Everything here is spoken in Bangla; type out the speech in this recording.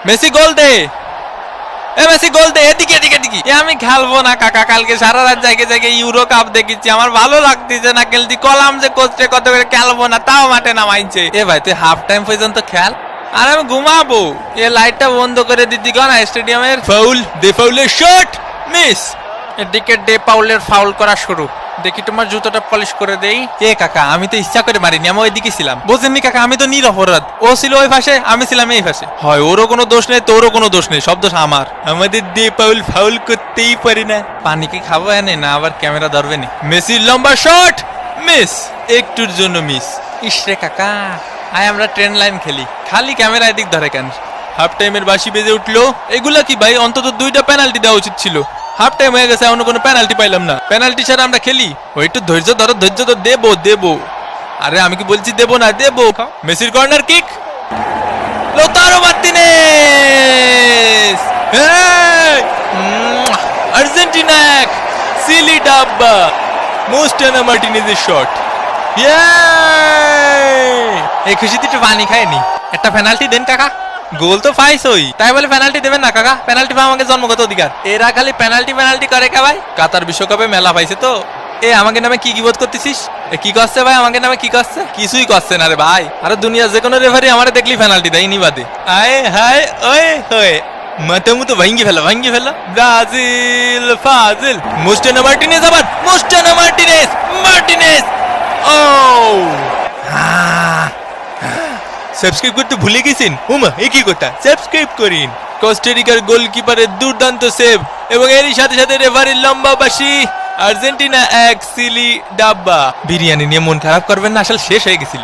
মেসি গোল দে, মেসি গোল দে, এদিকে এদিকে এদিকে। আমি খেলবো না কাকা, কালকে সারা রাত জায়গায় জায়গায় ইউরো কাপ দেখেছি, আমার ভালো লাগতেছে না খেলতে। কলাম যে কোচে কত করে খেলবো না, তাও মাঠে নামাইছে। এ ভাই তুই হাফ টাইম পর্যন্ত খেল, আর আমি ঘুমাবো। এ লাইটটা বন্ধ করে দিতি না স্টেডিয়ামের। ফাউল, দে ফাউলের শট, মিস। এদিকে ডে পাউলের ফাউল করা শুরু। দেখি তোমার জুতোটা পলিশ করে দেই। এ কাকা আমি তো ইচ্ছা করে মারিনি, আমি ওইদিকে ছিলাম। বোঝেননি কাকা, আমি তো নিরপরাধ। ও ছিল ওই পাশে, আমি ছিলাম এই পাশে। হয় ওরও কোনো দোষ নেই, তোরও কোনো দোষ নেই, সব দোষ আমার। আমাদের ডে পাউল ফাউল করতেই পারি না। পানি কি খাবো এনে না আবার ক্যামেরা ধরবে নি? মেসির লম্বা শট, মিস, একটুর জন্য মিস। ইসরে কাকা, আয় আমরা ট্রেন লাইন খেলি, খালি ক্যামেরা এদিক ধরে কেন? হাফ টাইমের বাঁশি বেজে উঠলো। এগুলা কি ভাই, অন্তত 2টা পেনাল্টি দেওয়া উচিত ছিল। হাফ টাইম হয়ে গেছে, এখনো কোনো পেনাল্টি পাইলাম না। পেনাল্টি ছাড়া আমরা খেলি? ওই একটু ধৈর্য ধরো, ধৈর্য তো দেবো দেবো। আরে আমি কি বলছি দেবো না, দেবো। মেসির corner kick, Lautaro Martinez, Argentina এক, সিলি ডাব্বা, মোস্টানা মার্টিনেজের শট। এই খুশিতে একটু পানি খায়নি। একটা পেনাল্টি দেন কাকা। গোল তো পাইছই, তাই বলে পেনাল্টি দেবেন না কাকা? পেনাল্টি পাওয়া আমাকে জন্মগত অধিকার। এরা খালি পেনাল্টি পেনাল্টি করে কে ভাই? কাতার বিশ্বকাপে মেলা পাইছে তো। এ আমাকে নামে কি বোধ করতেছিস? কি করছে ভাই আমাকে নামে? কি করছে? কিছুই করছে না রে ভাই। আরে দুনিয়া যে কোনো রেফারি আমারে দেখলি পেনাল্টি দেয় নি বাদে। আয় হায় ওয়ে হয়ে মাথা মুতো ভাঙ্গি ফেলা, ভাঙ্গি ফেলা। ব্রাজিল ফাজিল, মোস্টানা মার্টিনেজ, আবার মোস্টানা মার্টিনেজ, মার্টিনেজ। ও সাবস্ক্রাইব করতে ভুলে গেছেন? উমা এ কি কথা, সাবস্ক্রাইব করিন। কোস্টারিকার গোলকিপারের দুর্দান্ত সেভ এবং এরই সাথে সাথে রেফারির লম্বা বাঁশি। আর্জেন্টিনা এক, সিলি ডাব্বা। বিরিয়ানি নিয়ে মন খারাপ করবেন না, আসলে শেষ হয়ে গেছিল।